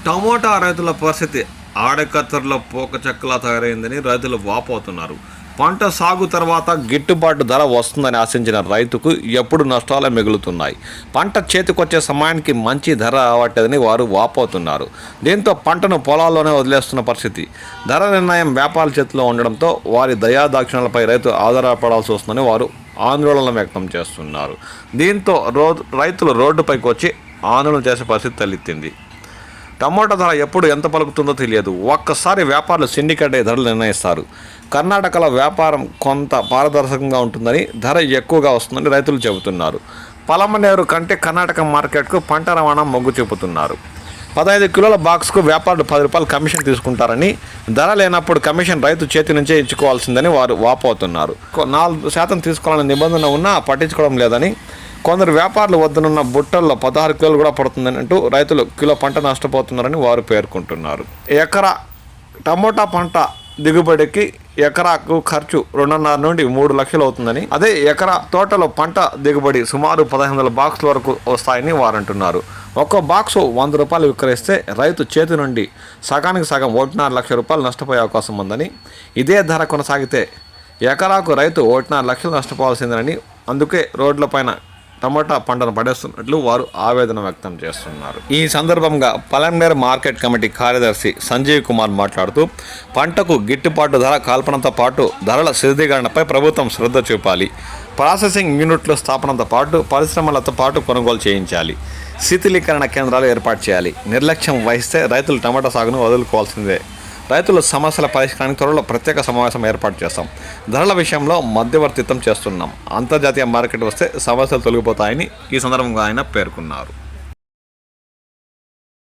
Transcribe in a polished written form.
Tomato రైతుల పరిస్థితి ఆడకత్తర్లో పోక చెక్కలా తయారైందని రైతులు వాపోతున్నారు. పంట సాగు తర్వాత గిట్టుబాటు ధర వస్తుందని ఆశించిన రైతుకు ఎప్పుడు నష్టాలే మిగులుతున్నాయి. పంట చేతికొచ్చే సమయానికి మంచి ధర రావట్లేదని వారు వాపోతున్నారు. దీంతో పంటను పొలాల్లోనే వదిలేస్తున్న పరిస్థితి. ధర నిర్ణయం వ్యాపారుల చేతిలో ఉండడంతో వారి దయాదాక్షిణ్యాలపై రైతు ఆధారపడాల్సి వస్తుందని వారు ఆందోళన వ్యక్తం చేస్తున్నారు. దీంతో రైతులు రోడ్డుపైకి వచ్చి ఆందోళన చేసే పరిస్థితి తలెత్తింది. టమోటా ధర ఎప్పుడు ఎంత పలుకుతుందో తెలియదు. ఒక్కసారి వ్యాపారులు సిండికేట్ ధరలు నిర్ణయిస్తారు. కర్ణాటకలో వ్యాపారం కొంత పారదర్శకంగా ఉంటుందని, ధర ఎక్కువగా వస్తుందని రైతులు చెబుతున్నారు. పలమనేరు కంటే కర్ణాటక మార్కెట్కు పంట రవాణా మొగ్గు చూపుతున్నారు. 15 కిలోల బాక్స్కు వ్యాపారులు 10 రూపాయలు కమిషన్ తీసుకుంటారని, ధర లేనప్పుడు కమిషన్ రైతు చేతి నుంచే ఇచ్చుకోవాల్సిందని వారు వాపోతున్నారు. 4% తీసుకోవాలనే నిబంధన ఉన్నా పట్టించుకోవడం లేదని, కొందరు వ్యాపారులు వద్దనున్న బుట్టల్లో 16 కిలోలు కూడా పడుతుందని అంటూ రైతులు కిలో పంట నష్టపోతున్నారని వారు పేర్కొంటున్నారు. ఎకరా టమోటా పంట దిగుబడికి ఎకరాకు ఖర్చు 2.5 నుండి 3 లక్షలు అవుతుందని, అదే ఎకరా తోటలో పంట దిగుబడి సుమారు 1500 బాక్సుల వరకు వస్తాయని వారు అంటున్నారు. ఒక్కో బాక్సు 100 రూపాయలు విక్రయిస్తే రైతు చేతి నుండి సగానికి సగం 1.5 లక్షల రూపాయలు నష్టపోయే అవకాశం ఉందని, ఇదే ధర కొనసాగితే ఎకరాకు రైతు 1.5 లక్షలు నష్టపోవాల్సిందేనని, అందుకే రోడ్లపైన టమోటా పంటను పడేస్తున్నట్లు వారు ఆవేదన వ్యక్తం చేస్తున్నారు. ఈ సందర్భంగా పలమనేరు మార్కెట్ కమిటీ కార్యదర్శి సంజీవ్ కుమార్ మాట్లాడుతూ, పంటకు గిట్టుబాటు ధర కల్పనతో పాటు ధరల స్థిరీకరణపై ప్రభుత్వం శ్రద్ధ చూపాలి. ప్రాసెసింగ్ యూనిట్ల స్థాపనతో పాటు పరిశ్రమలతో పాటు కొనుగోలు చేయించాలి. శీతలీకరణ కేంద్రాలు ఏర్పాటు చేయాలి. నిర్లక్ష్యం వహిస్తే రైతులు టమాటా సాగును వదులుకోవాల్సిందే. రైతుల సమస్యల పరిష్కారానికి త్వరలో ప్రత్యేక సమావేశం ఏర్పాటు చేస్తాం. ధరల విషయంలో మధ్యవర్తిత్వం చేస్తున్నాం. అంతర్జాతీయ మార్కెట్ వస్తే సమస్యలు తొలగిపోతాయని ఈ సందర్భంగా ఆయన పేర్కొన్నారు.